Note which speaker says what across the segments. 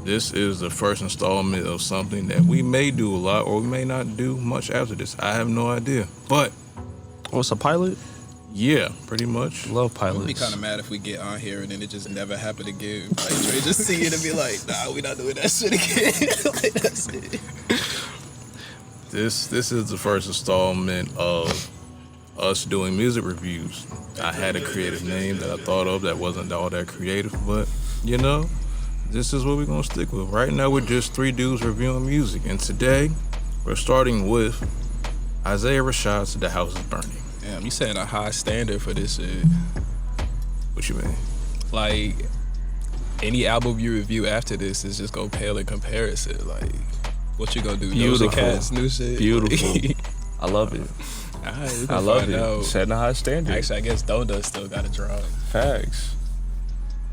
Speaker 1: This is the first installment of something that we may do a lot or we may not do much after this. I have no idea. But
Speaker 2: What's a pilot?
Speaker 1: yeah, pretty much.
Speaker 2: Love
Speaker 3: I would
Speaker 2: pilots.
Speaker 3: be kind of mad if we get on here and then it just never happened again. Like, Dre just see it and be like, nah, we not doing that shit again. Like, that's it.
Speaker 1: This is the first installment of us doing music reviews. I had a creative name that I thought of that wasn't all that creative, but you know, this is what we're gonna stick with. Right now we're just three dudes reviewing music, and today we're starting with Isaiah Rashad's The House is Burning.
Speaker 3: Damn, you setting a high standard for this shit.
Speaker 1: What you mean?
Speaker 3: Like, any album you review after this is just gonna pale in comparison. Like, what you gonna do?
Speaker 2: Beautiful.
Speaker 3: Doja Cat's new shit?
Speaker 2: Beautiful. I love it.
Speaker 3: Alright,
Speaker 2: I love it. Setting a high standard.
Speaker 3: Actually, I guess Doda still got a drop.
Speaker 2: Facts.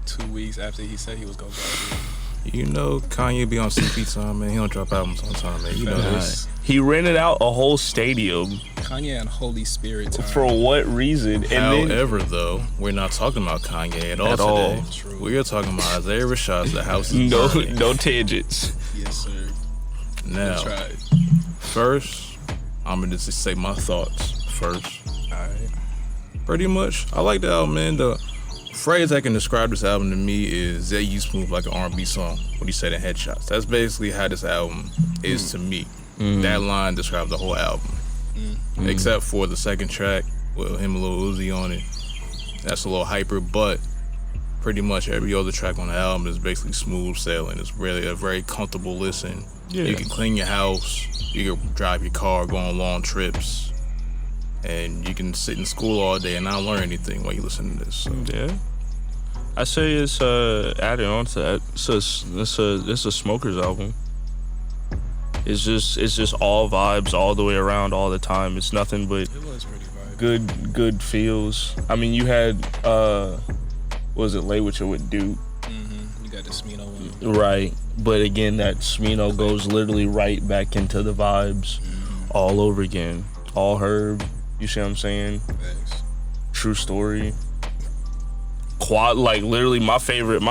Speaker 3: 2 weeks after he said he was gonna drop it.
Speaker 1: You know Kanye be on CP time, man. He don't drop albums on time, man. You know this.
Speaker 2: He rented out a whole stadium.
Speaker 3: Kanye and Holy Spirit time.
Speaker 2: For what reason? And
Speaker 1: However, though, we're not talking about Kanye at all
Speaker 2: At
Speaker 1: today.
Speaker 2: all.
Speaker 3: True.
Speaker 1: We are talking about Isaiah Rashad's The House
Speaker 2: then
Speaker 1: is Burning.
Speaker 2: no tangents.
Speaker 3: Yes, sir.
Speaker 1: Now,
Speaker 3: Tried.
Speaker 1: first, I'm gonna just say my thoughts first.
Speaker 3: Alright.
Speaker 1: Pretty much, I like the album, man. The phrase that can describe this album to me is "That you smooth like an R&B song." What he said in Headshots. That's basically how this album is to me. That line describes the whole album, except for the second track with him and Lil Uzi on it. That's a little hyper, but pretty much every other track on the album is basically smooth sailing. It's really a very comfortable listen.
Speaker 2: Yeah.
Speaker 1: You can clean your house, you can drive your car, go on long trips, and you can sit in school all day and not learn anything while you listen to this. So,
Speaker 2: Yeah. I say it's adding on to that. It's a Smokers album. It's just all vibes all the way around all the time. It's nothing but
Speaker 3: It was pretty vibe.
Speaker 2: good feels. I mean, you had what was it, Lay With You with Duke,
Speaker 3: You got the Smino one.
Speaker 2: right? But again, that Smino goes literally right back into the vibes all over again. All Herb, you see what I'm saying?
Speaker 3: Thanks.
Speaker 2: True Story. Quad, like literally my favorite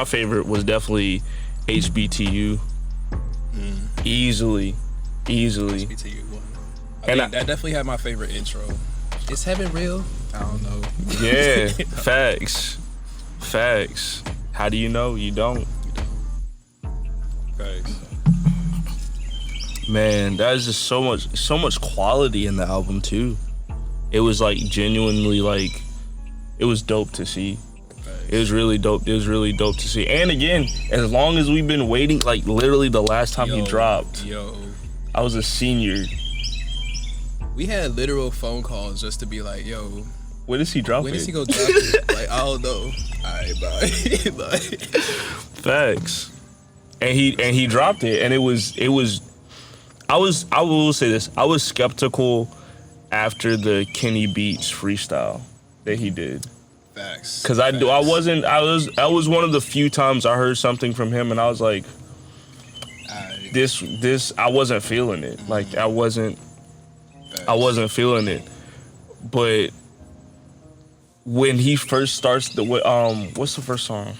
Speaker 2: was definitely HBTU. Easily.
Speaker 3: BTU one. I
Speaker 2: And
Speaker 3: think that definitely had my favorite intro. Is heaven real? I don't know.
Speaker 2: Yeah, facts. How do you know? You don't.
Speaker 3: Thanks.
Speaker 2: Man, there's just so much quality in the album too. It was like genuinely like, it was dope to see. It was really dope. It was really dope to see. And again, as long as we've been waiting, like literally the last time he dropped, I was a senior.
Speaker 3: We had literal phone calls just to be like, yo,
Speaker 2: When is he dropping?
Speaker 3: when is he gonna drop it? Like, I don't know. Alright, bye. Bye.
Speaker 2: Facts. And he dropped it, and it was I will say this, I was skeptical after the Kenny Beats freestyle that he did.
Speaker 3: Facts.
Speaker 2: Cause I was one of the few times I heard something from him and I was like, this I wasn't feeling it. Like I wasn't feeling it. But when he first starts what's the first song?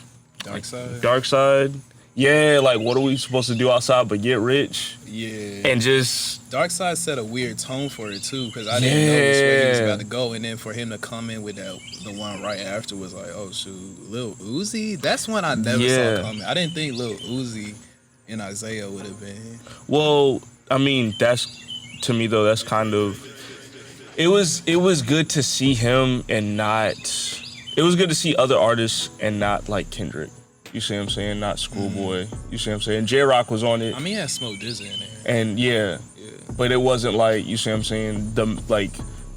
Speaker 3: Dark Side.
Speaker 2: Dark Side. Yeah, like what are we supposed to do outside but get rich?
Speaker 3: Yeah.
Speaker 2: And just
Speaker 3: Dark Side set a weird tone for it too, because I didn't know which way he was about to go, and then for him to come in with the one right after was like, oh shoot, Lil Uzi. That's one I never saw coming. I didn't think Lil Uzi and Isaiah would have been.
Speaker 2: well, I mean, that's to me though. That's kind of it was good to see him and not. It was good to see other artists and not like Kendrick. You see what I'm saying? Not Schoolboy. You see what I'm saying? J-Rock was on it.
Speaker 3: I mean, he had Smoke Dizzy in there.
Speaker 2: And yeah, but it wasn't like, you see what I'm saying?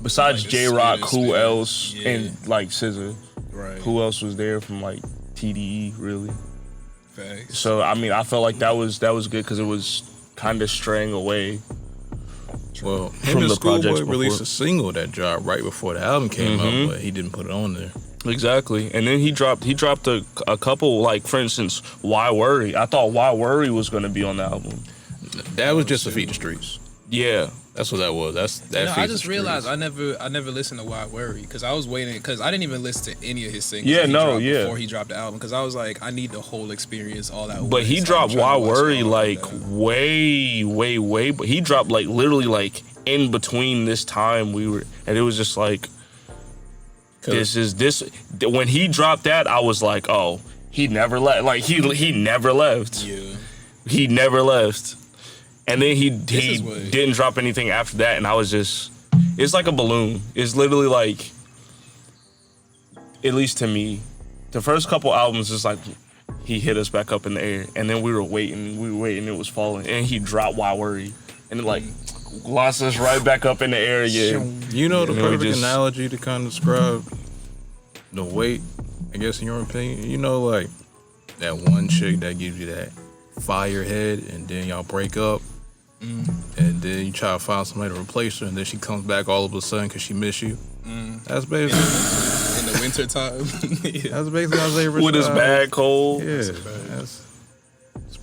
Speaker 2: Besides
Speaker 3: Like
Speaker 2: J-Rock,
Speaker 3: Spirit,
Speaker 2: who
Speaker 3: Spirit.
Speaker 2: else?
Speaker 3: Yeah.
Speaker 2: And like SZA.
Speaker 3: Right.
Speaker 2: Who else was there from like TDE really?
Speaker 3: Facts.
Speaker 2: So I mean, I felt like that was good because it was kind of straying away.
Speaker 1: well,
Speaker 2: From
Speaker 1: him and
Speaker 2: the projects
Speaker 1: Schoolboy
Speaker 2: before.
Speaker 1: released a single that dropped right before the album came out, but he didn't put it on there.
Speaker 2: Exactly, and then he dropped a couple, like for instance, Why Worry. I thought Why Worry was gonna be on the album.
Speaker 1: That was just to feed the streets.
Speaker 2: Yeah.
Speaker 1: That's what that was.
Speaker 3: I just realized I never listened to Why Worry because I was waiting because I didn't even listen to any of his singles. Before he dropped the album because I was like I need the whole experience all that.
Speaker 2: But he dropped Why Worry like way. But he dropped like literally like in between this time and it was just like this. When he dropped that, I was like, oh, he never left. Like he never left.
Speaker 3: Yeah,
Speaker 2: he never left. And then he didn't drop anything after that, and I was just, it's like a balloon. It's literally like, at least to me, the first couple albums is like, he hit us back up in the air, and then we were waiting, it was falling, and he dropped Why Worry, and it like, lost us right back up in the air again.
Speaker 1: You know the perfect analogy to kind of describe the weight, I guess in your opinion, you know like, that one chick that gives you that fire head, and then y'all break up, and then you try to find somebody to replace her, and then she comes back all of a sudden because she miss you. That's basically
Speaker 3: in the winter time.
Speaker 1: That's basically Isaiah Rashad.
Speaker 2: With his bad cold.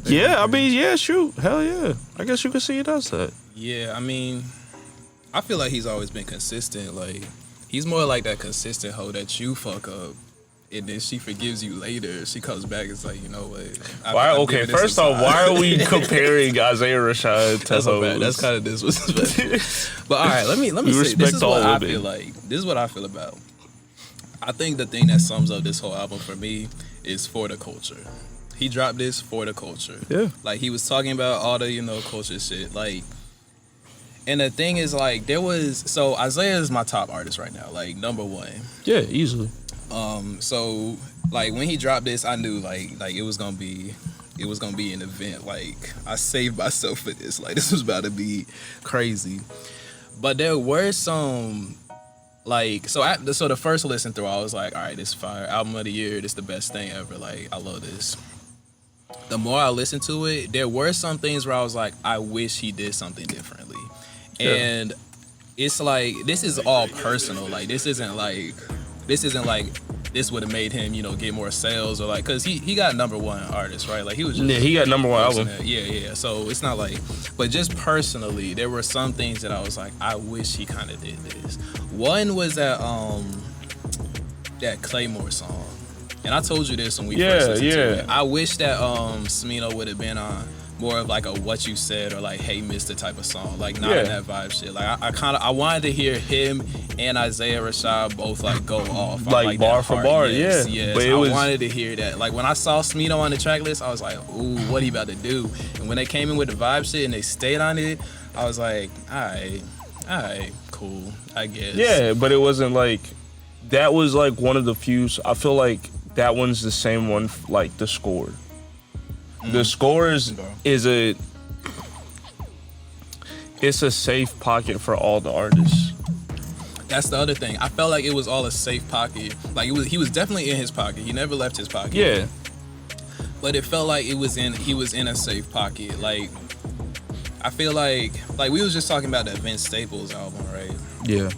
Speaker 1: Yeah,
Speaker 2: I mean, shoot, hell yeah. I guess you could see he does that.
Speaker 3: Yeah, I mean, I feel like he's always been consistent. Like he's more like that consistent hoe that you fuck up. And then she forgives you later. She comes back. It's like, you know what?
Speaker 2: First off, why are we comparing Isaiah Rashad to hoes?
Speaker 3: That's kind of disrespectful. But all right, let me say this is what I feel like. This is what I feel about. I think the thing that sums up this whole album for me is for the culture. He dropped this for the culture.
Speaker 2: Yeah.
Speaker 3: Like he was talking about all the culture shit. Like, and the thing is like so Isaiah is my top artist right now. Like number one.
Speaker 2: Yeah, easily.
Speaker 3: So like when he dropped this, I knew like it was gonna be an event. Like I saved myself for this. Like this was about to be crazy. But there were some so the first listen through, I was like, all right, this is fire. Album of the year. This is the best thing ever. Like I love this. The more I listened to it, there were some things where I was like, I wish he did something differently. Yeah. And it's like this is all personal. Like this isn't like this would have made him, get more sales or like, cause he got number one artist, right? Like he was just
Speaker 2: he got number one album.
Speaker 3: Yeah. So it's not like, but just personally, there were some things that I was like, I wish he kind of did this. One was that Claymore song, and I told you this when we first listened to it. I wish that Smino would have been on more of like a What You Said or like Hey Mister type of song, like not in that vibe shit. Like I wanted to hear him and Isaiah Rashad both like go off
Speaker 2: like bar for bar.
Speaker 3: Yes. But I wanted to hear that. Like when I saw Smino on the track list, I was like, ooh, what he about to do? And when they came in with the vibe shit and they stayed on it, I was like, all right, cool, I guess.
Speaker 2: Yeah, but it wasn't like that was like one of the few. I feel like that one's the same one like the Score. The Score is it's a safe pocket for all the artists.
Speaker 3: That's the other thing. I felt like it was all a safe pocket. Like he was definitely in his pocket. He never left his pocket.
Speaker 2: Yeah.
Speaker 3: But it felt like he was in a safe pocket. Like I feel like we was just talking about that Vince Staples album, right?
Speaker 2: Yeah.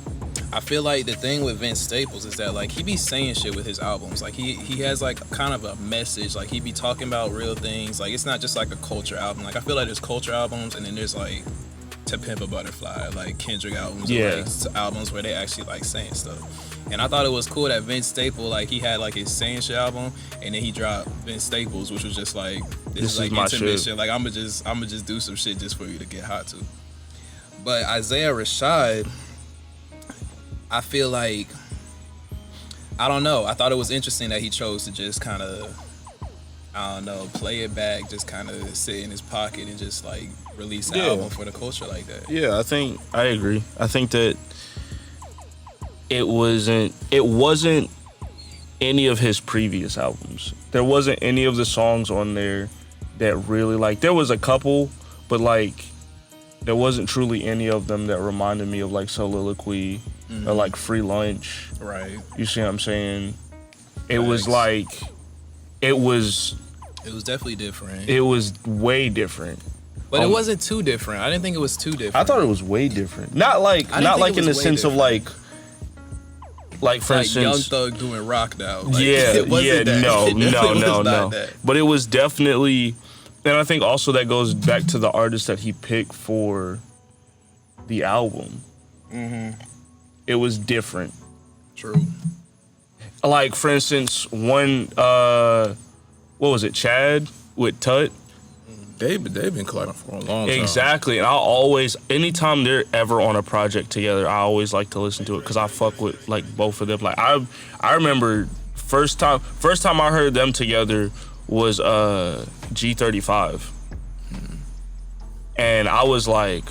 Speaker 3: I feel like the thing with Vince Staples is that like he be saying shit with his albums. Like he has like kind of a message. Like he be talking about real things. Like it's not just like a culture album. Like I feel like there's culture albums and then there's like To Pimp a Butterfly, like Kendrick albums, or like albums where they actually like saying stuff. And I thought it was cool that Vince Staples, like he had like his saying shit album, and then he dropped Vince Staples, which was just like this is like
Speaker 2: my
Speaker 3: intermission.
Speaker 2: shit.
Speaker 3: Like I'ma just do some shit just for you to get hot to. But Isaiah Rashad, I feel like, I don't know. I thought it was interesting that he chose to just kind of, I don't know, play it back, just kind of sit in his pocket and just like release an album for the culture like that.
Speaker 2: Yeah, I agree. I think that it wasn't any of his previous albums. There wasn't any of the songs on there that really like, there was a couple, but like there wasn't truly any of them that reminded me of like Soliloquy or like Free Lunch.
Speaker 3: Right.
Speaker 2: You see what I'm saying? It was like, it was
Speaker 3: definitely different.
Speaker 2: It was way different.
Speaker 3: But it wasn't too different. I didn't think it was too different.
Speaker 2: I thought it was way different. Not like in the sense of like for instance,
Speaker 3: Young Thug doing rock now. Like,
Speaker 2: no. But it was definitely, and I think also that goes back to the artist that he picked for the album. It was different.
Speaker 3: True.
Speaker 2: Like, for instance, one, what was it, Chad with Tut?
Speaker 1: They've been collabing for a long time.
Speaker 2: Exactly, and I always, anytime they're ever on a project together, I always like to listen to it because I fuck with like both of them. Like I remember first time I heard them together was G35, and I was like,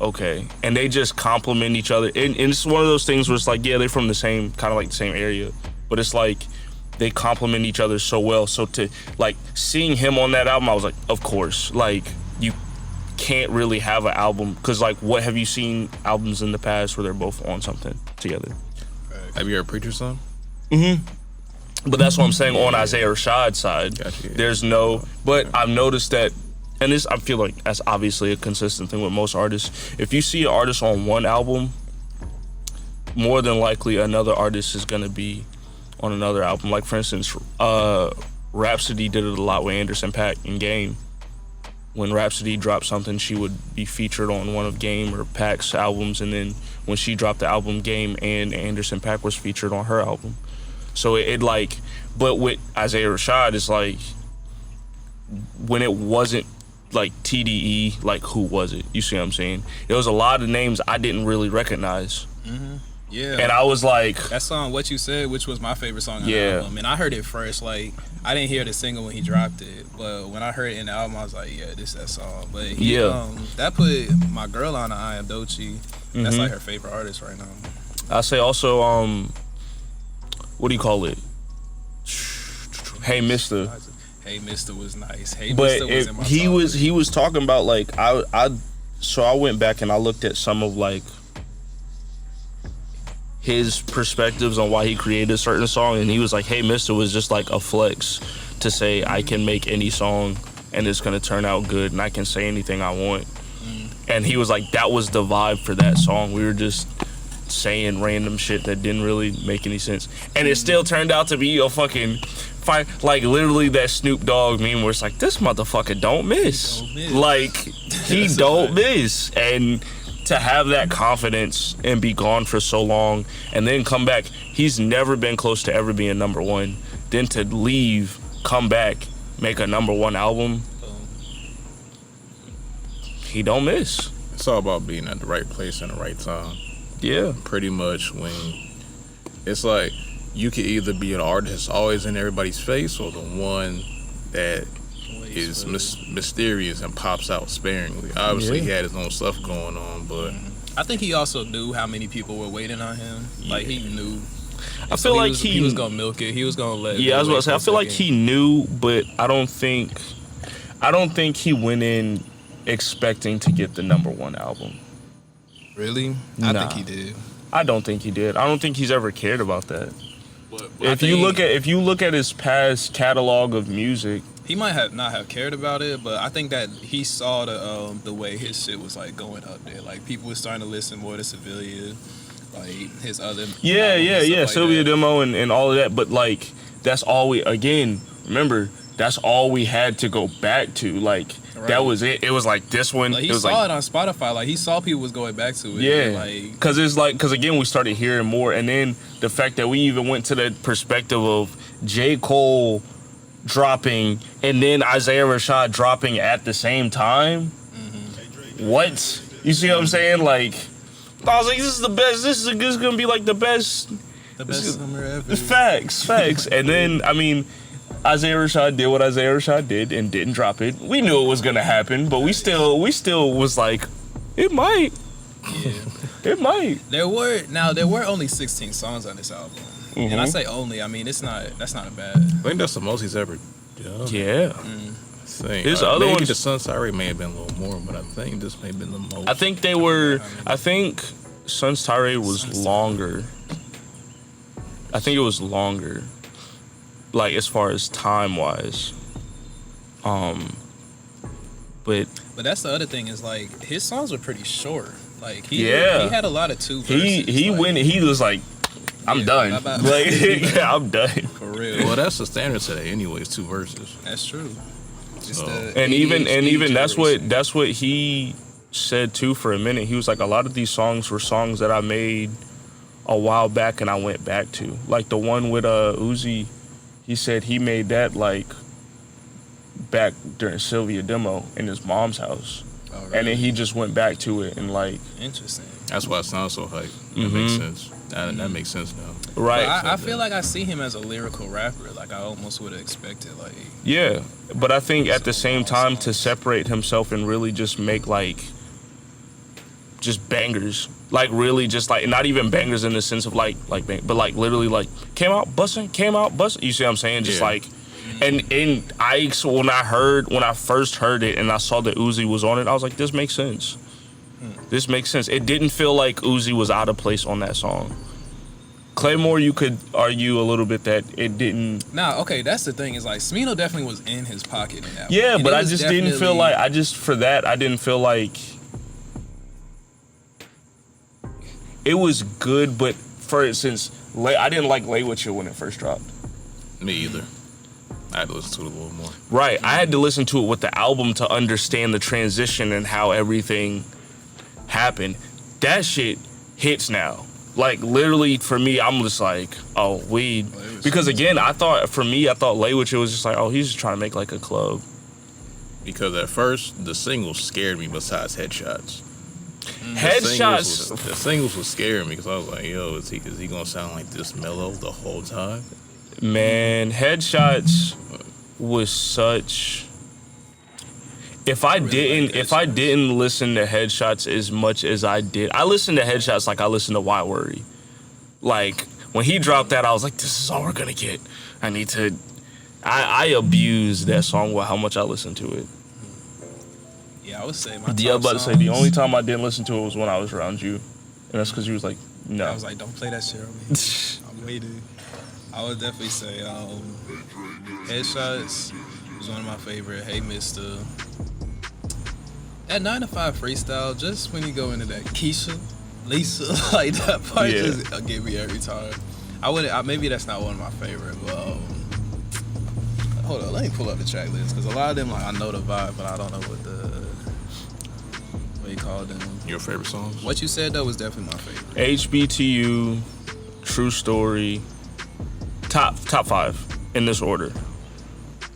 Speaker 2: okay, and they just compliment each other, and it's one of those things where it's like, yeah, they're from the same kind of like the same area, but it's like they compliment each other so well. So to like seeing him on that album, I was like, of course, like you can't really have an album because like what have you seen albums in the past where they're both on something together?
Speaker 1: Have you heard Preacher's Son?
Speaker 2: But that's what I'm saying on Isaiah Rashad's side.
Speaker 1: Gotcha, yeah.
Speaker 2: There's no, but I've noticed that, and this I feel like that's obviously a consistent thing with most artists. If you see an artist on one album, more than likely another artist is gonna be on another album. Like for instance, Rhapsody did it a lot with Anderson .Paak in Game. When Rhapsody dropped something, she would be featured on one of Game or Paak's albums, and then when she dropped the album Game, and Anderson .Paak was featured on her album. So it like, but with Isaiah Rashad, it's like when it wasn't like TDE, like who was it? You see what I'm saying? There was a lot of names I didn't really recognize.
Speaker 3: Yeah.
Speaker 2: And I was like,
Speaker 3: that song, What You Said, which was my favorite song on the
Speaker 2: Yeah.
Speaker 3: album. And I heard it first, like, I didn't hear the single when he dropped it. But when I heard it in the album, I was like, yeah, this is that song. But he, that put my girl on the I Am Doechii. That's like her favorite artist right now.
Speaker 2: I say also, what do you call it? Hey Mister.
Speaker 3: Hey Mister was nice. Hey
Speaker 2: But
Speaker 3: Mister was in my
Speaker 2: he
Speaker 3: song.
Speaker 2: was talking about like so I went back and I looked at some of like his perspectives on why he created a certain song, and he was like, Hey Mister was just like a flex to say I can make any song and it's gonna turn out good and I can say anything I want. And he was like, that was the vibe for that song. We were just saying random shit that didn't really make any sense, and it still turned out to be a fucking fight. Like literally that Snoop Dogg meme where it's like, this motherfucker don't miss. Like he don't miss. And to have that confidence and be gone for so long and then come back, he's never been close to ever being number one. Then to leave, come back, make a number one album, he don't miss.
Speaker 1: It's all about being at the right place and the right time.
Speaker 2: Yeah.
Speaker 1: Pretty much when it's like you could either be an artist always in everybody's face or the one that is mysterious and pops out sparingly. Obviously, he had his own stuff going on, but
Speaker 3: I think he also knew how many people were waiting on him. Like he knew.
Speaker 2: I feel like
Speaker 3: he was gonna milk it. He was gonna let.
Speaker 2: Yeah, I was about to say. I feel like he knew, but I don't think he went in expecting to get the number one album.
Speaker 3: Really?
Speaker 2: Nah.
Speaker 3: I think he did.
Speaker 2: I don't think he did. I don't think he's ever cared about that.
Speaker 3: But
Speaker 2: If you look at his past catalog of music,
Speaker 3: he might not have cared about it, but I think that he saw the way his shit was like going up there. Like people were starting to listen more to Sevilla, like his other
Speaker 2: Sylvia
Speaker 3: like
Speaker 2: Demo and all of that. But like that's all remember, that's all we had to go back to. Like that was it. It was like this one.
Speaker 3: Like he
Speaker 2: it was
Speaker 3: saw it on Spotify. Like he saw people was going back to it.
Speaker 2: Yeah, because again we started hearing more, and then the fact that we even went to the perspective of J. Cole dropping and then Isaiah Rashad dropping at the same time. What? You see what I'm saying? Like I was like, this is the best. This is gonna be like the best.
Speaker 3: The best summer ever.
Speaker 2: Facts. And then I mean, Isaiah Rashad did what Isaiah Rashad did and didn't drop it. We knew it was gonna happen, but we still was like, it might.
Speaker 3: Yeah.
Speaker 2: It might.
Speaker 3: There were only 16 songs on this album. And I say only, I mean that's not a bad.
Speaker 1: I think that's the most he's ever done.
Speaker 2: Yeah.
Speaker 1: There's
Speaker 2: other
Speaker 1: maybe
Speaker 2: ones.
Speaker 1: the Sun Siren may have been a little more, but I think this may have been the most.
Speaker 2: I think Sun's Tirade was longer. I think it was longer. Like as far as time wise. But
Speaker 3: that's the other thing is like his songs were pretty short. Like he had a lot of two verses.
Speaker 2: He was like, I'm done. Like I'm done.
Speaker 3: For real.
Speaker 1: Well, that's the standard today, anyways. 2 verses.
Speaker 3: That's true.
Speaker 2: And even that's what he said too for a minute. He was like, a lot of these songs were songs that I made a while back and I went back to. Like the one with Uzi, he said he made that like back during Sylvia demo in his mom's house. Oh, really? And then he just went back to it and like...
Speaker 3: Interesting.
Speaker 1: That's why it sounds so hype. That makes sense. That makes sense now.
Speaker 2: Right.
Speaker 3: I feel like I see him as a lyrical rapper. Like I almost would have expected like...
Speaker 2: Yeah, but I think at the same time to separate himself and really just make like... just bangers. Like really just like... not even bangers in the sense of like but like literally like came out busting. You see what I'm saying? Just like... And so when I first heard it and I saw that Uzi was on it, I was like, this makes sense. This makes sense. It didn't feel like Uzi was out of place on that song. Claymore, you could argue a little bit that it didn't.
Speaker 3: Nah, okay, that's the thing. Is like Smino definitely was in his pocket in that.
Speaker 2: Yeah, but I just didn't feel like I didn't feel like it was good. But for instance, I didn't like Lay With You when it first dropped.
Speaker 1: Me either. I had to listen to it a little more.
Speaker 2: Right, I had to listen to it with the album to understand the transition and how everything happened. That shit hits now. Like literally for me, I'm just like, oh, weed. Because again, I thought Lay With You was just like, oh, he's just trying to make like a club.
Speaker 1: Because at first the singles scared me besides Headshots.
Speaker 2: The
Speaker 1: singles was scaring me because I was like, yo, is he gonna sound like this mellow the whole time?
Speaker 2: Man, Headshots was such... If I didn't listen to Headshots as much as I did, I listened to Headshots like I listened to Why Worry. Like when he dropped that, I was like, this is all we're gonna get. I abused that song with how much I listened to it.
Speaker 3: Yeah, I would say my top
Speaker 2: I was about to say the
Speaker 3: songs-
Speaker 2: only time I didn't listen to it was when I was around you, and that's because you was like, no.
Speaker 3: I was like, don't play that shit on me. I'm waiting. I would definitely say Headshots was one of my favorite. Hey Mister. That 9 to 5 freestyle, just when you go into that Keisha, Lisa, like that part just get me every time. Maybe that's not one of my favorite, but hold on, let me pull up the track list because a lot of them like I know the vibe, but I don't know what you call them.
Speaker 1: Your favorite songs?
Speaker 3: What you said though was definitely my favorite.
Speaker 2: HBTU, True Story. Top 5 in this order.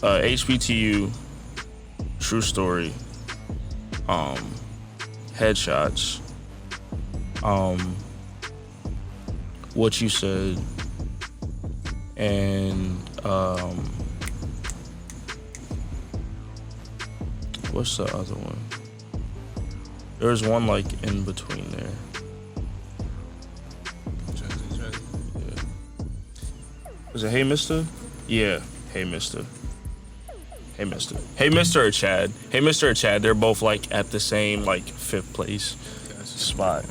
Speaker 2: HBTU, True Story, Headshots, What You Said, and what's the other one? There's one like in between there. Was it Hey Mister? Yeah, Hey Mister. Hey Mister. Hey Mister or Chad. Hey Mister or Chad, they're both like at the same like 5th place spot.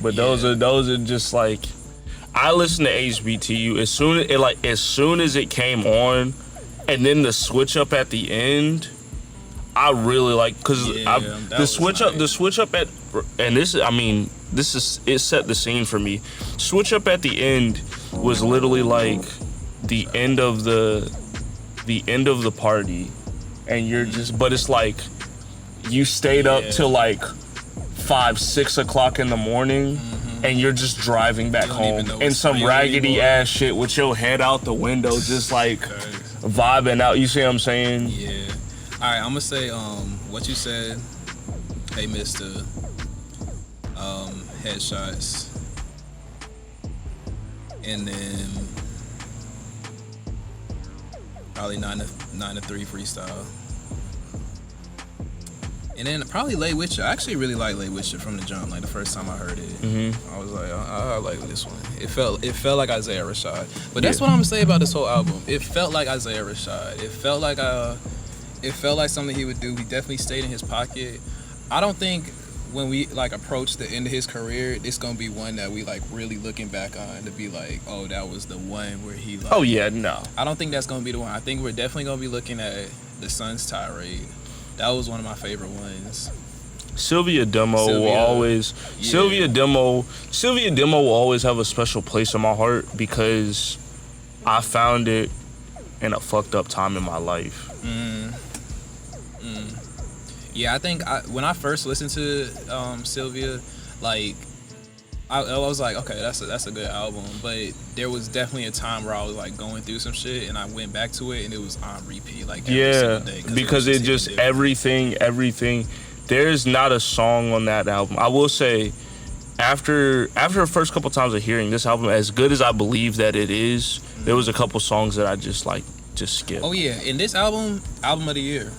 Speaker 2: But those are just like I listened to HBTU as soon as it came on and then the switch up at the end, I really like the switch up at and it set the scene for me. Switch up at the end was literally like the end of the party, and you're just, but it's like you stayed up till like 5-6 o'clock in the morning, and you're just driving back home in some raggedy ass shit with your head out the window, just like vibing out. You see what I'm saying?
Speaker 3: Yeah. All right, I'm gonna say What You Said, Hey Mister, Headshots, and then probably 9 to 3 freestyle. And then probably Lay With You. I actually really like Lay With You from the jump. Like the first time I heard it, I was like, I like this one. It felt like Isaiah Rashad. But that's what I'm gonna say about this whole album. It felt like Isaiah Rashad. It felt like something he would do. He definitely stayed in his pocket. I don't think when we like approach the end of his career, it's gonna be one that we like really looking back on to be like, oh, that was the one where he like.
Speaker 2: Oh yeah, no.
Speaker 3: I don't think that's gonna be the one. I think we're definitely gonna be looking at the Sun's Tirade. That was one of my favorite ones.
Speaker 2: Sylvia Demo will always Sylvia Demo will always have a special place in my heart because I found it in a fucked up time in my life.
Speaker 3: Yeah, I think when I first listened to Sylvia, like I was like, okay, that's a good album. But there was definitely a time where I was like going through some shit, and I went back to it, and it was on repeat like every single day.
Speaker 2: Because it just everything. There's not a song on that album. I will say, after the first couple times of hearing this album, as good as I believe that it is, there was a couple songs that I just skipped.
Speaker 3: Oh yeah, in this album of the year.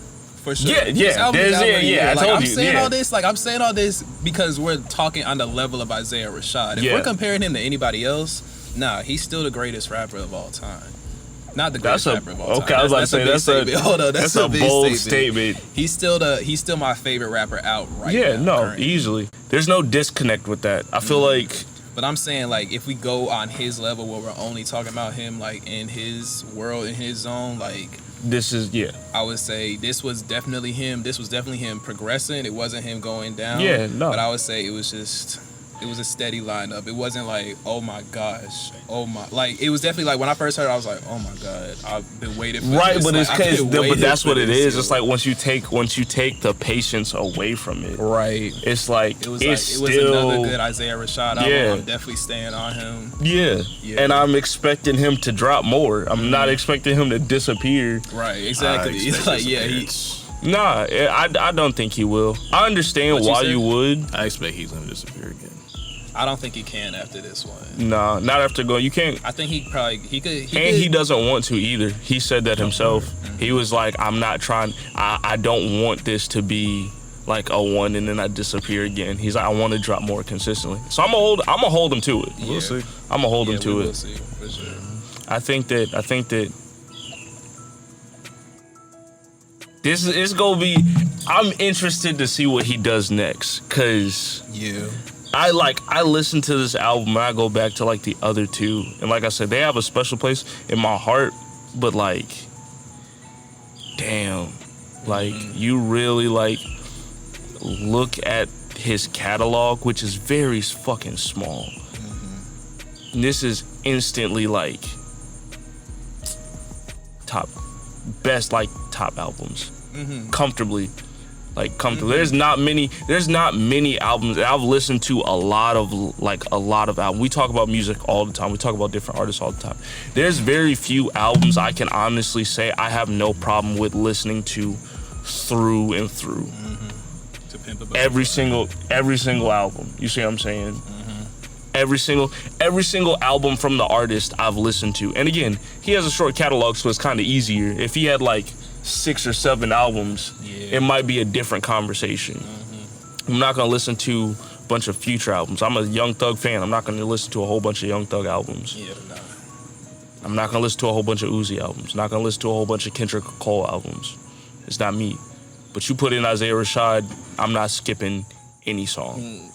Speaker 3: For sure.
Speaker 2: Yeah. I told you.
Speaker 3: I'm saying all this because we're talking on the level of Isaiah Rashad. If we're comparing him to anybody else, nah, he's still the greatest rapper of all time. Not the greatest rapper of all time.
Speaker 2: Okay, I was about to say that's a bold statement.
Speaker 3: He's still my favorite rapper out right now.
Speaker 2: Yeah, no,
Speaker 3: currently.
Speaker 2: easily. There's no disconnect with that. I feel like.
Speaker 3: But I'm saying, like, if we go on his level where we're only talking about him, like, in his world, in his zone, like...
Speaker 2: This is, I
Speaker 3: would say this was definitely him. This was definitely him progressing. It wasn't him going down.
Speaker 2: Yeah, no.
Speaker 3: But I would say it was a steady lineup. It wasn't like, oh my gosh, like it was definitely like when I first heard it, I was like, oh my god, I've been waiting for
Speaker 2: this. But
Speaker 3: like,
Speaker 2: it's but that's what it is. It's like once you take the patience away from it,
Speaker 3: right?
Speaker 2: It's like it was
Speaker 3: another good Isaiah Rashad album. I'm definitely staying on him.
Speaker 2: Yeah, and I'm expecting him to drop more. I'm not expecting him to disappear.
Speaker 3: Right, exactly. Like
Speaker 2: Nah, I don't think he will. I understand why you would.
Speaker 1: I expect he's gonna disappear again.
Speaker 3: I don't think he can after this one.
Speaker 2: Nah, not after going. You can't.
Speaker 3: I think he could.
Speaker 2: He doesn't want to either. He said that himself. Mm-hmm. He was like, I'm not trying. I don't want this to be like a one and then I disappear again. He's like, I want to drop more consistently. So I'm gonna hold him to it.
Speaker 3: Yeah.
Speaker 2: We'll see. I'm gonna hold him to it.
Speaker 3: We'll see for sure.
Speaker 2: I think that this is gonna be. I'm interested to see what he does next, cause I listen to this album and I go back to like the other two, and like I said, they have a special place in my heart. But like, damn, like you really like look at his catalog, which is very fucking small. And this is instantly like top albums, comfortably. There's not many albums. I've listened to a lot of albums. We talk about music all the time. We talk about different artists all the time. There's very few albums I can honestly say I have no problem with listening to through and through. Every single album. You see what I'm saying? Every single album from the artist I've listened to. And again, he has a short catalog, so it's kind of easier. If he had like 6 or 7 albums, it might be a different conversation. I'm not gonna listen to a bunch of Future albums. I'm a Young Thug fan. I'm not gonna listen to a whole bunch of Young Thug albums. I'm not gonna listen to a whole bunch of Uzi albums. Not gonna listen to a whole bunch of Kendrick Cole albums. It's not me. But you put in Isaiah Rashad, I'm not skipping any song.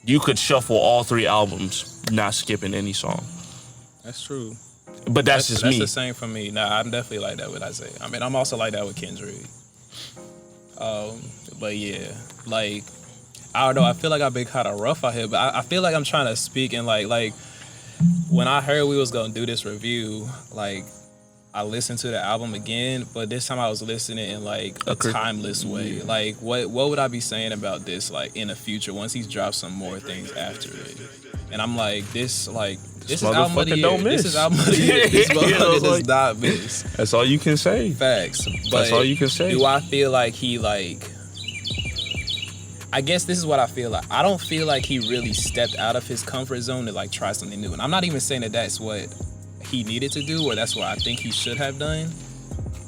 Speaker 2: You could shuffle all 3 albums, not skipping any song.
Speaker 3: That's true.
Speaker 2: But that's just me.
Speaker 3: That's the same for me. Nah, I'm definitely like that with Isaiah. I mean, I'm also like that with Kendrick. But yeah, like, I don't know. I feel like I've been kind of rough out here, but I feel like I'm trying to speak in like when I heard we was gonna do this review, like I listened to the album again, but this time I was listening in like a timeless way. Like, what would I be saying about this like in the future once he's dropped some more things after it? And I'm like, this is album of the year. This is album of the year. This motherfucker does not miss.
Speaker 2: That's all you can say.
Speaker 3: Facts. But
Speaker 2: that's all you can say.
Speaker 3: Do I feel like he like? I guess this is what I feel like. I don't feel like he really stepped out of his comfort zone to like try something new. And I'm not even saying that that's what he needed to do or that's what I think he should have done.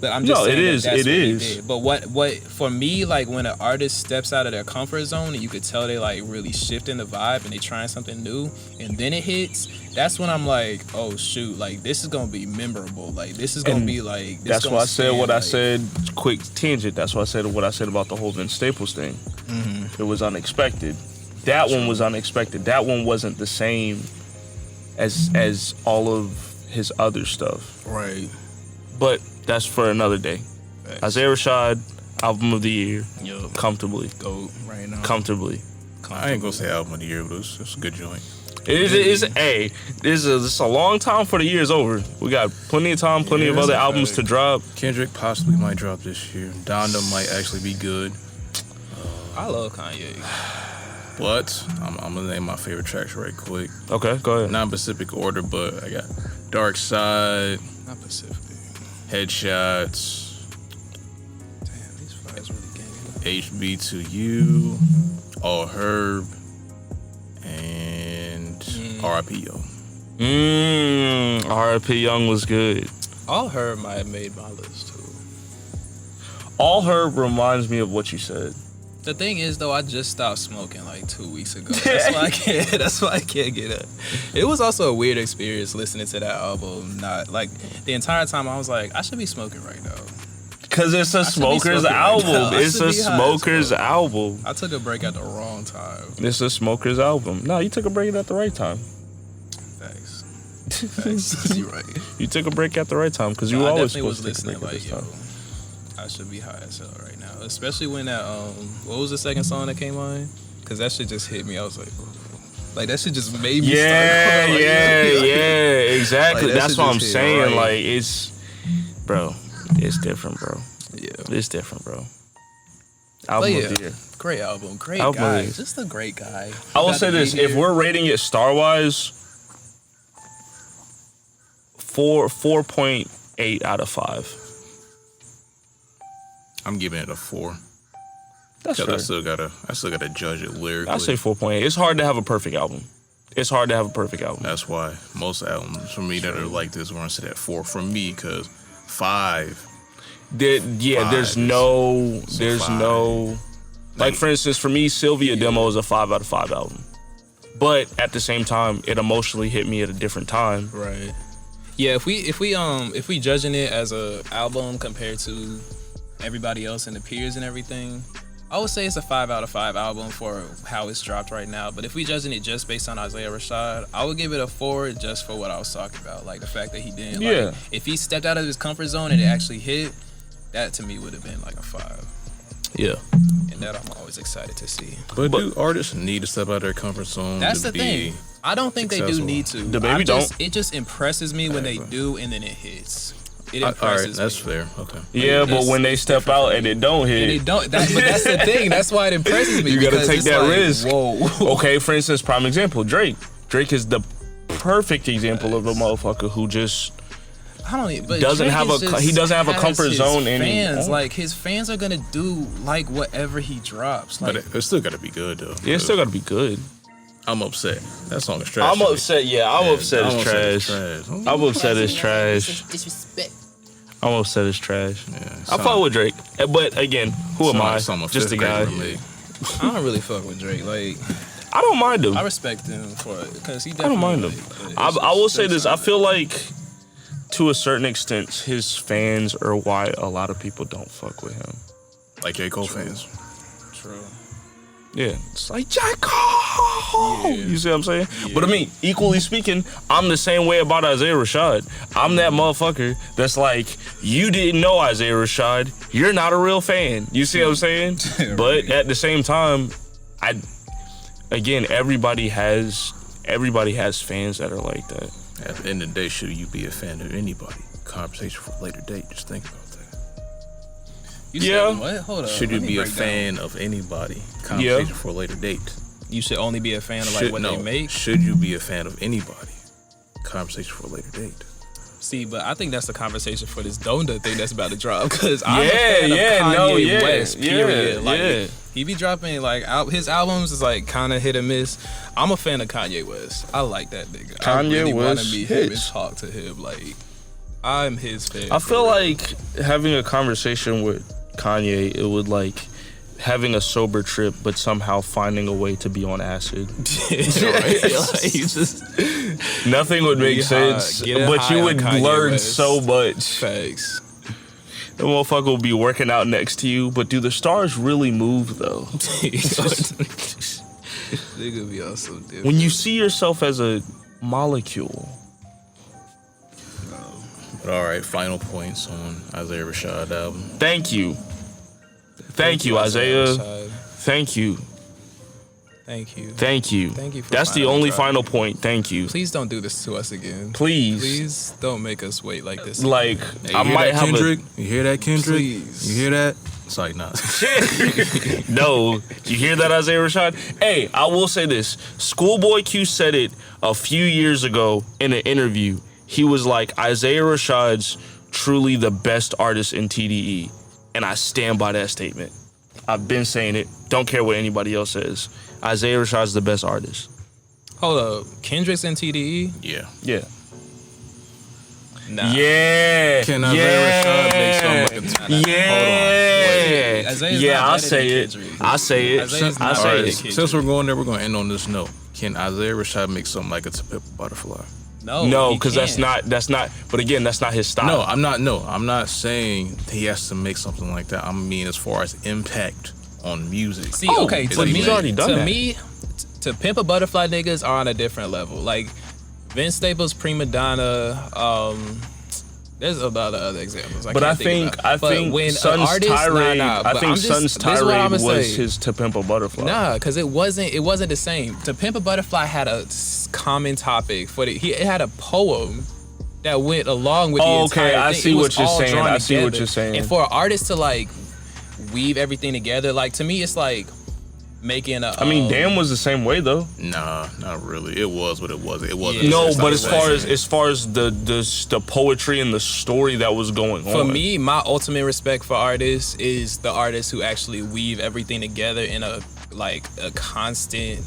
Speaker 3: But I'm just saying that's what he did. But what for me, like when an artist steps out of their comfort zone and you could tell they like really shifting the vibe and they trying something new and then it hits, that's when I'm like, oh shoot, like this is gonna be memorable. Like this is gonna be like this.
Speaker 2: That's why I said what I said. Quick tangent. That's why I said what I said about the whole Vince Staples thing. It was unexpected. That one was unexpected. That one wasn't the same as all of his other stuff.
Speaker 3: Right.
Speaker 2: But that's for another day. Facts. Isaiah Rashad, album of the year.
Speaker 1: Yup.
Speaker 2: Comfortably.
Speaker 1: Go right now.
Speaker 2: Comfortably.
Speaker 1: I ain't gonna say album of the year, but it's a good joint.
Speaker 2: This is a long time for the year's over. We got plenty of time, of other albums to drop.
Speaker 1: Kendrick possibly might drop this year. Donda might actually be good.
Speaker 3: I love Kanye.
Speaker 1: But I'm gonna name my favorite tracks right quick.
Speaker 2: Okay, go ahead.
Speaker 1: Not in specific order, but I got Dark Side,
Speaker 3: Not Pacific.
Speaker 1: Headshots,
Speaker 3: Damn, these fires really ganging up.
Speaker 1: HB2U, All Herb, and R.I.P. Yo.
Speaker 2: R.I.P. Young was good.
Speaker 3: All Her might have made my list too.
Speaker 2: All Herb reminds me of what you said.
Speaker 3: The thing is, though, I just stopped smoking like 2 weeks ago. That's why I can't. That's why I can't get up. It was also a weird experience listening to that album. Not like the entire time I was like, I should be smoking right now.
Speaker 2: Cause it's a smoker's album. It's a smoker's album.
Speaker 3: I took a break at the wrong time.
Speaker 2: It's a smoker's album. No, you took a break at the right time.
Speaker 3: Thanks. Thanks. You're right.
Speaker 2: You took a break at the right time because you
Speaker 3: I
Speaker 2: always
Speaker 3: definitely was
Speaker 2: supposed to take a
Speaker 3: listening
Speaker 2: break at
Speaker 3: like,
Speaker 2: this
Speaker 3: yo,
Speaker 2: time.
Speaker 3: I should be high as hell right now. Especially when that what was the second song that came on? Cause that shit just hit me. I was like that shit just made me start crying.
Speaker 2: Yeah, exactly.
Speaker 3: Like, that
Speaker 2: That's
Speaker 3: shit
Speaker 2: what I'm
Speaker 3: just hit
Speaker 2: saying.
Speaker 3: right.
Speaker 2: Like it's different, bro.
Speaker 3: Yeah.
Speaker 2: It's different, bro. Album of the year.
Speaker 3: Great album. Great
Speaker 2: Album
Speaker 3: guy.
Speaker 2: of the year.
Speaker 3: Just a great guy.
Speaker 2: I will
Speaker 3: Got
Speaker 2: say
Speaker 3: to be
Speaker 2: this: if
Speaker 3: here.
Speaker 2: we're rating it star wise, 4.8 out of 5.
Speaker 1: I'm giving it a 4.
Speaker 2: That's
Speaker 1: Cause
Speaker 2: fair.
Speaker 1: I still gotta judge it lyrically.
Speaker 2: I say 4.8. It's hard to have a perfect album.
Speaker 1: That's why most albums for me that are like this want to sit at 4 for me, cause 5.
Speaker 2: There's no. Like for instance, for me, Sylvia Demo is a 5 out of 5 album. But at the same time, it emotionally hit me at a different time.
Speaker 3: Right. Yeah, if we judging it as a album compared to everybody else and the peers and everything, I would say it's a 5 out of 5 album for how it's dropped right now. But if we judging it just based on Isaiah Rashad, I would give it a 4 just for what I was talking about. Like the fact that he didn't like, if he stepped out of his comfort zone and it actually hit, that to me would have been like a 5.
Speaker 2: Yeah.
Speaker 3: And that I'm always excited to see.
Speaker 1: But do artists need to step out of their comfort zone?
Speaker 3: That's
Speaker 1: to
Speaker 3: the thing. I don't think they do need to.
Speaker 2: The baby don't.
Speaker 3: It just impresses me when they do and then it hits. It
Speaker 1: all
Speaker 3: impresses
Speaker 1: right, that's
Speaker 3: me.
Speaker 1: fair. Okay.
Speaker 2: Yeah, but when they step out and it don't hit,
Speaker 3: And it don't. But that's the thing. That's why it impresses me.
Speaker 2: You gotta
Speaker 3: because
Speaker 2: take
Speaker 3: it's
Speaker 2: that
Speaker 3: like,
Speaker 2: risk.
Speaker 3: Whoa.
Speaker 2: Okay, for instance, prime example, Drake. Drake is the perfect example of a motherfucker who just
Speaker 3: I don't even. But
Speaker 2: doesn't
Speaker 3: Drake
Speaker 2: have
Speaker 3: is
Speaker 2: a
Speaker 3: just
Speaker 2: he doesn't have a
Speaker 3: has
Speaker 2: comfort
Speaker 3: his
Speaker 2: zone
Speaker 3: fans,
Speaker 2: anymore.
Speaker 3: like his fans are gonna do like whatever he drops. Like,
Speaker 1: But it still gotta be good though.
Speaker 2: Yeah, it's still gotta be good.
Speaker 1: I'm upset. That song is trash.
Speaker 2: I'm upset. Yeah, I'm upset.
Speaker 1: I'm
Speaker 2: It's
Speaker 1: upset
Speaker 2: trash.
Speaker 1: it's trash.
Speaker 2: I'm upset. It's trash.
Speaker 4: Disrespect.
Speaker 2: I'm upset. It's trash.
Speaker 1: Yeah,
Speaker 2: I fuck with Drake, but again, who am I? Just a guy.
Speaker 3: I don't really fuck with Drake. Like,
Speaker 2: I don't mind him.
Speaker 3: I respect him for it because he.
Speaker 2: I don't mind him.
Speaker 3: Definitely, like,
Speaker 2: I will say this. I feel like, to a certain extent, his fans are why a lot of people don't fuck with him.
Speaker 1: Like J. Cole fans.
Speaker 3: True.
Speaker 2: Yeah, it's like J. Cole. You see what I'm saying?
Speaker 3: Yeah.
Speaker 2: But I mean, equally speaking, I'm the same way about Isaiah Rashad. I'm that motherfucker that's like, you didn't know Isaiah Rashad. You're not a real fan. You see what I'm saying?
Speaker 3: Right.
Speaker 2: But at the same time, everybody has fans that are like that.
Speaker 1: At the end of the day, should you be a fan of anybody? Conversation for a later date. Just think about that.
Speaker 3: You
Speaker 2: Yeah.
Speaker 3: said what? Hold up.
Speaker 1: Should you
Speaker 3: let me
Speaker 1: be a
Speaker 3: break down.
Speaker 1: fan of anybody? Conversation for a later date.
Speaker 3: You should only be a fan of like what they make.
Speaker 1: Should you be a fan of anybody? Conversation for a later date.
Speaker 3: See, but I think that's the conversation for this Donda thing that's about to drop. Because I'm a
Speaker 2: Yeah,
Speaker 3: fan of
Speaker 2: yeah,
Speaker 3: Kanye
Speaker 2: no, yeah,
Speaker 3: West, period.
Speaker 2: yeah,
Speaker 3: Like,
Speaker 2: yeah.
Speaker 3: he be dropping, like, his albums is, like, kind of hit or miss. I'm a fan of Kanye West. I like that nigga. I
Speaker 2: Kanye
Speaker 3: really want to
Speaker 2: West
Speaker 3: meet him and
Speaker 2: hits.
Speaker 3: talk to him. Like, I'm his fan.
Speaker 2: I
Speaker 3: for
Speaker 2: feel
Speaker 3: real.
Speaker 2: like having a conversation with Kanye, it would like having a sober trip, but somehow finding a way to be on acid.
Speaker 3: Right? Like, he's just
Speaker 2: Nothing would make
Speaker 3: Be high-
Speaker 2: sense,
Speaker 3: get
Speaker 2: but
Speaker 3: high
Speaker 2: you
Speaker 3: on
Speaker 2: would
Speaker 3: Kanye
Speaker 2: learn
Speaker 3: West.
Speaker 2: so much.
Speaker 3: facts.
Speaker 2: The motherfucker will be working out next to you, but do the stars really move though?
Speaker 3: Nigga be also different.
Speaker 2: When you see yourself as a molecule.
Speaker 1: But all right, final points on Isaiah Rashad album.
Speaker 2: Thank you, Isaiah.
Speaker 3: Rashad.
Speaker 2: Thank you.
Speaker 3: Thank you.
Speaker 2: Thank you.
Speaker 3: Thank you for
Speaker 2: That's the
Speaker 3: finally
Speaker 2: only
Speaker 3: dropping.
Speaker 2: final point. Thank you.
Speaker 3: Please don't do this to us again.
Speaker 2: Please.
Speaker 3: Please don't make us wait like this.
Speaker 2: Like,
Speaker 1: Hey,
Speaker 2: I
Speaker 1: you hear
Speaker 2: might
Speaker 1: that,
Speaker 2: have
Speaker 1: Kendrick? You hear that, Kendrick?
Speaker 3: Please.
Speaker 1: You hear that? Sorry, nah.
Speaker 2: No, you hear that, Isaiah Rashad? Hey, I will say this. Schoolboy Q said it a few years ago in an interview. He was like, Isaiah Rashad's truly the best artist in TDE. And I stand by that statement. I've been saying it. Don't care what anybody else says. Isaiah Rashad's the best artist.
Speaker 3: Hold up. Kendrick's in TDE?
Speaker 1: Yeah.
Speaker 2: Yeah.
Speaker 3: Nah.
Speaker 2: Yeah.
Speaker 1: Can Isaiah Rashad make something like a
Speaker 2: Yeah.
Speaker 1: Hold on.
Speaker 3: Isaiah's
Speaker 2: Yeah,
Speaker 3: not
Speaker 2: I'll
Speaker 3: better
Speaker 2: say
Speaker 3: than
Speaker 2: it.
Speaker 3: Kendrick.
Speaker 2: I'll say it.
Speaker 3: Isaiah's
Speaker 2: I'll
Speaker 3: not
Speaker 2: say
Speaker 3: better
Speaker 2: it.
Speaker 3: than Kendrick.
Speaker 1: Since we're going there, we're going to end on this note. Can Isaiah Rashad make something like a To Pimp a Butterfly?
Speaker 2: No,
Speaker 3: he
Speaker 2: because
Speaker 3: can't.
Speaker 2: that's not. But again, that's not his style.
Speaker 1: No, I'm not saying he has to make something like that. I mean, as far as impact on music.
Speaker 3: See,
Speaker 2: Oh,
Speaker 3: okay,
Speaker 2: but
Speaker 3: to
Speaker 2: he's
Speaker 3: me,
Speaker 2: already done
Speaker 3: to
Speaker 2: that.
Speaker 3: me, To Pimp a Butterfly niggas are on a different level. Like Vince Staples, Prima Donna. There's a lot of other examples.
Speaker 2: But I think
Speaker 3: when
Speaker 2: Sun's
Speaker 3: an artist,
Speaker 2: tirade.
Speaker 3: nah,
Speaker 2: I
Speaker 3: but
Speaker 2: think
Speaker 3: I'm just-
Speaker 2: Sun's
Speaker 3: this is what
Speaker 2: tirade
Speaker 3: I'ma
Speaker 2: was
Speaker 3: say.
Speaker 2: his To Pimp a Butterfly.
Speaker 3: Nah, because it wasn't the same. To Pimp a Butterfly had a common topic for it had a poem that went along with the entire
Speaker 2: okay, I
Speaker 3: thing.
Speaker 2: see
Speaker 3: It was
Speaker 2: what you're
Speaker 3: all
Speaker 2: saying.
Speaker 3: drawn
Speaker 2: I see what
Speaker 3: together.
Speaker 2: you're saying.
Speaker 3: And for an artist to like weave everything together, like to me, it's like making a.
Speaker 2: I mean, Damn was the same way though.
Speaker 1: Nah, not really. It was what it was. It wasn't.
Speaker 3: Yeah.
Speaker 2: No,
Speaker 3: it's
Speaker 2: but
Speaker 3: not
Speaker 2: as
Speaker 3: the
Speaker 2: far as the poetry and the story that was going on.
Speaker 3: For me, my ultimate respect for artists is the artists who actually weave everything together in a constant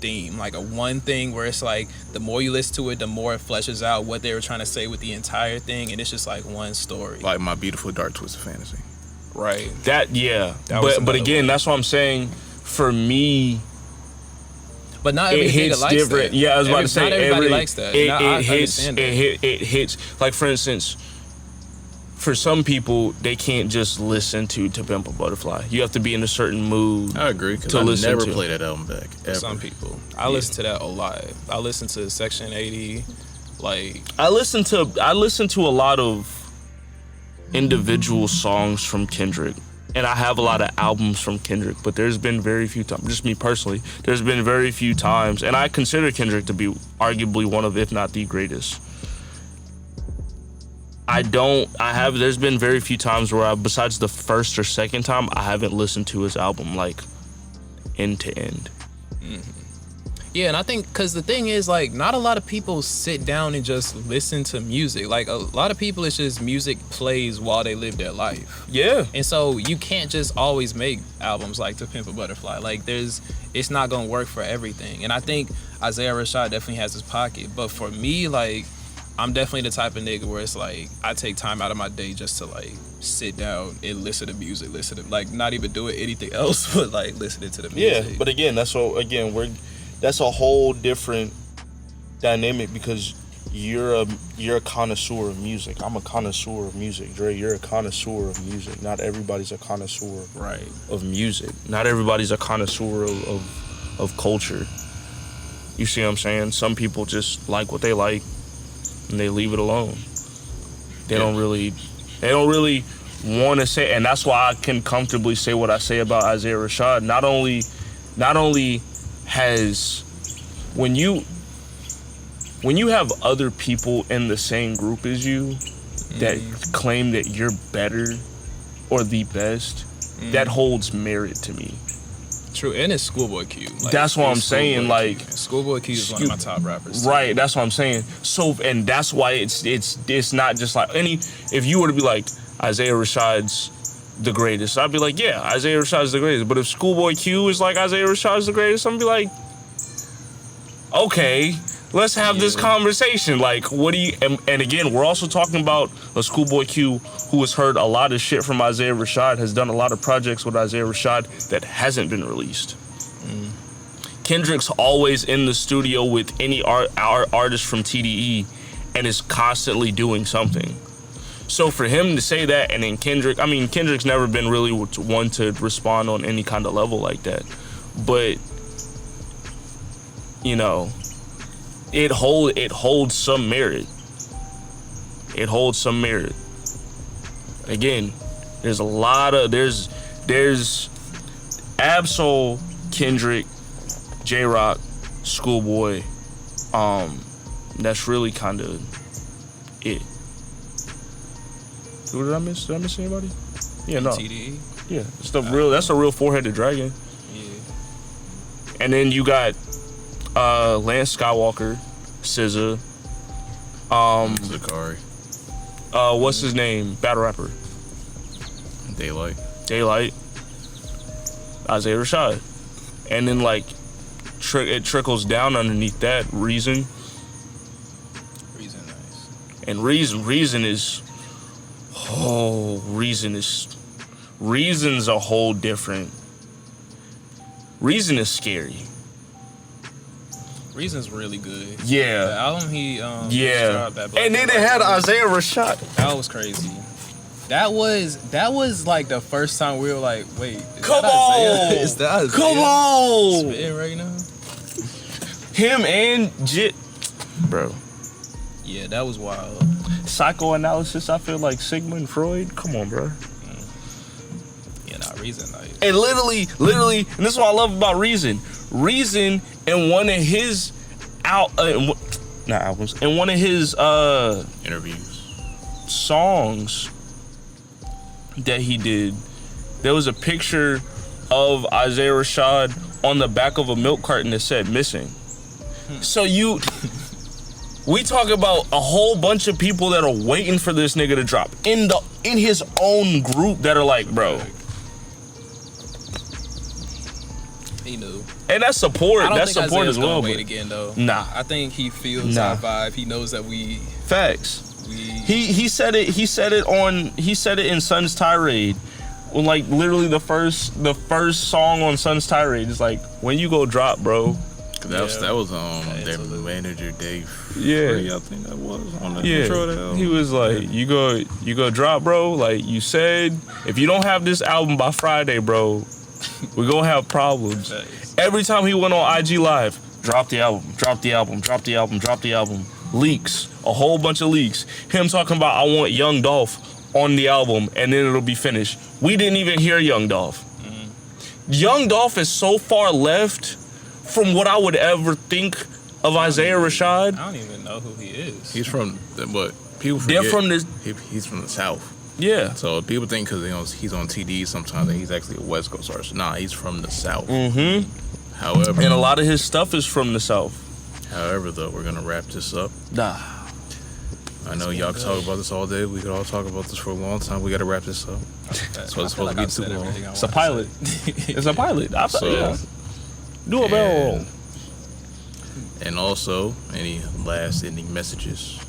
Speaker 3: theme, like a one thing where it's like the more you listen to it, the more it fleshes out what they were trying to say with the entire thing, and it's just like one story.
Speaker 1: Like My Beautiful Dark Twisted Fantasy.
Speaker 3: Right.
Speaker 2: that, yeah.
Speaker 3: That was
Speaker 2: but
Speaker 3: another
Speaker 2: again,
Speaker 3: one.
Speaker 2: that's what I'm saying. For me,
Speaker 3: But not
Speaker 2: it
Speaker 3: every nigga
Speaker 2: hits
Speaker 3: likes
Speaker 2: different.
Speaker 3: that.
Speaker 2: Yeah, I was about to say
Speaker 3: not everybody likes that.
Speaker 2: It,
Speaker 3: Nah, I
Speaker 2: it hits.
Speaker 3: understand
Speaker 2: It,
Speaker 3: that.
Speaker 2: it hits. Like for instance, for some people, they can't just listen to Pimp a Butterfly. You have to be in a certain mood.
Speaker 1: I agree, because
Speaker 2: To
Speaker 1: I
Speaker 2: listen
Speaker 1: never
Speaker 2: to.
Speaker 1: played that album back.
Speaker 3: For
Speaker 1: Ever.
Speaker 3: some people, I listen to that a lot. I listen to Section 80, like
Speaker 2: I listen to a lot of individual songs from Kendrick, and I have a lot of albums from Kendrick, but there's been very few times, just me personally, there's been very few times, and I consider Kendrick to be arguably one of, if not the greatest. There's been very few times where besides the first or second time, I haven't listened to his album like end to end.
Speaker 3: yeah, and I think because the thing is, like, not a lot of people sit down and just listen to music. Like, a lot of people, it's just music plays while they live their life.
Speaker 2: Yeah.
Speaker 3: And so you can't just always make albums like To Pimp a Butterfly. Like, it's not gonna work for everything. And I think Isaiah Rashad definitely has his pocket. But for me, like, I'm definitely the type of nigga where it's like I take time out of my day just to like sit down and listen to music, like not even doing anything else, but like listening to the
Speaker 2: Yeah,
Speaker 3: music.
Speaker 2: but again, that's a whole different dynamic because you're a connoisseur of music. I'm a connoisseur of music. Dre, you're a connoisseur of music. Not everybody's a connoisseur
Speaker 3: Right.
Speaker 2: of music. Not everybody's a connoisseur of culture. You see what I'm saying? Some people just like what they like and they leave it alone. They don't really want to say, and that's why I can comfortably say what I say about Isaiah Rashad. Not only has when you have other people in the same group as you that claim that you're better or the best, that holds merit to me.
Speaker 3: True, and it's Schoolboy Q. Like,
Speaker 2: That's what I'm
Speaker 3: it's
Speaker 2: saying,
Speaker 3: Schoolboy
Speaker 2: like-
Speaker 3: Q. Schoolboy Q is one of my top rappers. too.
Speaker 2: Right, that's what I'm saying. So, and that's why it's not just like if you were to be like Isaiah Rashad's the greatest, I'd be like, yeah, Isaiah Rashad's the greatest. But if Schoolboy Q is like Isaiah Rashad's the greatest, I'm gonna be like, okay, let's have this conversation. Like, what do you? And again, we're also talking about a Schoolboy Q who has heard a lot of shit from Isaiah Rashad, has done a lot of projects with Isaiah Rashad that hasn't been released. Kendrick's always in the studio with any artist from TDE and is constantly doing something. So for him to say that, and then Kendrick's never been really one to respond on any kind of level like that. But, you know, it holds some merit. It holds some merit. Again, there's Absol, Kendrick, J-Rock, Schoolboy. That's really kind of it. Who did I miss? Did I miss anybody? Yeah, no.
Speaker 3: TDE.
Speaker 2: Yeah, it's that's a real four-headed dragon.
Speaker 3: Yeah.
Speaker 2: And then you got Lance Skywalker, SZA,
Speaker 1: Zakari.
Speaker 2: what's his name? Battle rapper.
Speaker 1: Daylight.
Speaker 2: Isaiah Rashad. And then like it trickles down underneath that Reason.
Speaker 3: Reason nice.
Speaker 2: And Reason's a whole different. Reason is scary.
Speaker 3: Reason's really good.
Speaker 2: Yeah.
Speaker 3: The album he
Speaker 2: Yeah.
Speaker 3: dropped, that Black
Speaker 2: And then
Speaker 3: and
Speaker 2: it
Speaker 3: White
Speaker 2: had
Speaker 3: one,
Speaker 2: Isaiah Rashad.
Speaker 3: that was crazy. That was like the first time we were like, wait, is
Speaker 2: Come
Speaker 3: that Isaiah?
Speaker 2: on!
Speaker 3: Is that Isaiah
Speaker 2: Come on!
Speaker 3: spitting right now?
Speaker 2: Him and Jit. Bro.
Speaker 3: Yeah, that was wild.
Speaker 2: Psychoanalysis, I feel like Sigmund Freud. Come on, bro.
Speaker 3: Yeah, nah, Reason nice.
Speaker 2: And literally, and this is what I love about Reason. Reason in one of his in one of his
Speaker 1: Interviews.
Speaker 2: songs that he did, there was a picture of Isaiah Rashad on the back of a milk carton that said missing. So we talk about a whole bunch of people that are waiting for this nigga to drop in his own group that are like, bro.
Speaker 3: He knew.
Speaker 2: And that's support.
Speaker 3: I don't
Speaker 2: That's
Speaker 3: think
Speaker 2: support
Speaker 3: Isaiah's
Speaker 2: as well.
Speaker 3: gonna wait
Speaker 2: But
Speaker 3: again though.
Speaker 2: Nah.
Speaker 3: I think he feels our vibe. He knows that we
Speaker 2: facts. He said it in Sun's Tirade. When like literally the first song on Sun's Tirade is like, when you go drop, bro.
Speaker 1: That was their manager Dave.
Speaker 2: Yeah.
Speaker 1: I think that was on the intro of the album.
Speaker 2: He was like, you go drop, bro. Like you said, if you don't have this album by Friday, bro, we're gonna have problems. Every time he went on IG Live, drop the album. Leaks, a whole bunch of leaks. Him talking about, I want Young Dolph on the album, and then it'll be finished. We didn't even hear Young Dolph. Young Dolph is so far left from what I would ever think of Isaiah Rashad.
Speaker 3: I don't even know who he is.
Speaker 1: He's from, but people forget.
Speaker 2: They're from this.
Speaker 1: He's from the South.
Speaker 2: Yeah.
Speaker 1: So people think because he's on TD sometimes that he's actually a West Coast artist. Nah, he's from the South.
Speaker 2: Mm-hmm.
Speaker 1: However,
Speaker 2: and a lot of his stuff is from the South.
Speaker 1: However, though, we're gonna wrap this up.
Speaker 2: Nah.
Speaker 1: I know y'all can talk about this all day. We could all talk about this for a long time. We gotta wrap this up. So it's supposed to be too long.
Speaker 2: It's a pilot. It's a pilot. Do a barrel roll.
Speaker 1: And also, any last ending messages?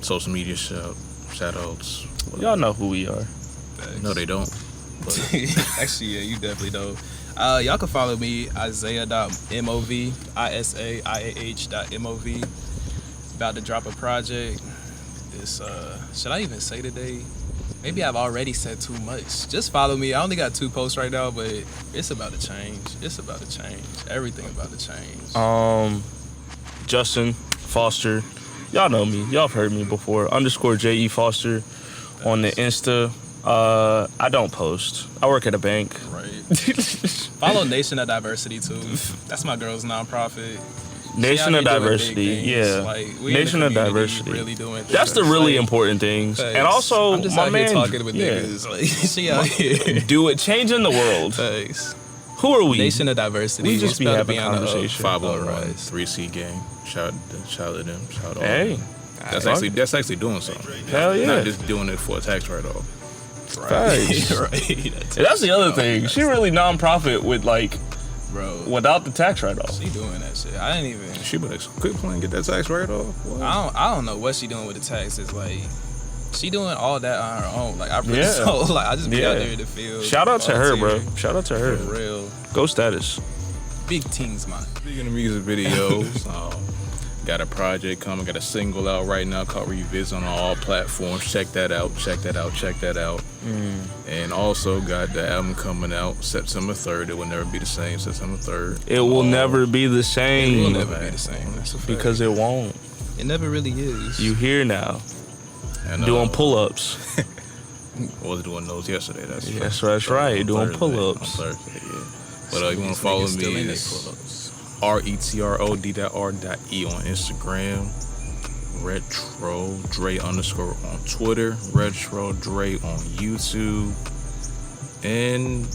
Speaker 1: Social media shout outs.
Speaker 2: Y'all know who we are.
Speaker 1: No, they don't. But
Speaker 3: Actually, yeah, you definitely don't. Y'all can follow me, Isaiah.mov, ISAIAH.mov. About to drop a project. This, should I even say today? Maybe I've already said too much. Just follow me. I only got 2 posts right now, but it's about to change. Everything about to change.
Speaker 2: Justin Foster. Y'all know me. Y'all have heard me before. _JE Foster on the Insta. I don't post. I work at a bank.
Speaker 3: Right. Follow Nation of Diversity too. That's my girl's nonprofit.
Speaker 2: Nation of Diversity, yeah.
Speaker 3: Like,
Speaker 2: Nation of Diversity.
Speaker 3: Really doing
Speaker 2: that's the really important things.
Speaker 3: Thanks.
Speaker 2: And also,
Speaker 3: I'm just
Speaker 2: my
Speaker 3: out
Speaker 2: man,
Speaker 3: here talking with niggas. Like, she out here.
Speaker 2: Do it, changing the world.
Speaker 3: Thanks.
Speaker 2: Who are we?
Speaker 3: Nation of Diversity.
Speaker 2: We just be having
Speaker 3: on
Speaker 2: conversation.
Speaker 1: 501 3C gang. Shout out them. Shout out.
Speaker 2: Hey,
Speaker 1: that's actually doing something.
Speaker 2: Hell yeah.
Speaker 1: Not just doing it for a tax write-off.
Speaker 2: Right.
Speaker 3: Right.
Speaker 2: That's the other thing. She really non-profit with like,
Speaker 3: bro,
Speaker 2: without the tax write-off.
Speaker 3: She doing that shit. I didn't even.
Speaker 1: She better quit playing, get that tax write-off.
Speaker 3: I don't know what she doing with the taxes. Like, she doing all that on her own. Like, I really so like I just be out there in the field.
Speaker 2: Shout out to her, bro. Shout out to her.
Speaker 3: For real.
Speaker 2: Go Status.
Speaker 3: Big teams, man.
Speaker 1: Speaking of music videos, got a project coming, got a single out right now called Revisit on all platforms. Check that out. And also got the album coming out September 3rd. It will never be the same. September 3rd.
Speaker 2: It will never be the same.
Speaker 3: It will never be the same. That's a fact.
Speaker 2: Because it won't.
Speaker 3: It never really is.
Speaker 2: You here now.
Speaker 1: And,
Speaker 2: doing pull-ups.
Speaker 1: I was doing those yesterday. That's
Speaker 2: right. Doing pull-ups.
Speaker 1: On Thursday, yeah. But you want to follow me? retrosoundwavmedia on Instagram, retro_Dre_ on Twitter, retro Dre on YouTube. And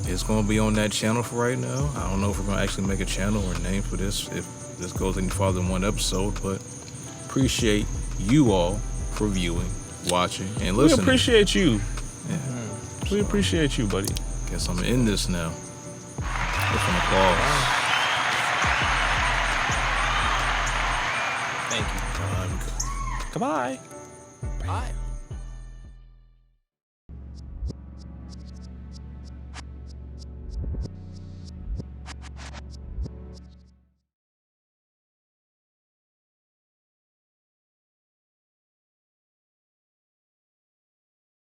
Speaker 1: it's gonna be on that channel for right now. I don't know if we're gonna actually make a channel or name for this if this goes any farther than one episode, but appreciate you all for viewing, watching, and listening.
Speaker 2: We appreciate you.
Speaker 1: Yeah.
Speaker 2: We appreciate you, buddy.
Speaker 1: Guess I'm gonna end this now with an applause.
Speaker 3: Thank you.
Speaker 2: Goodbye.
Speaker 3: Bye.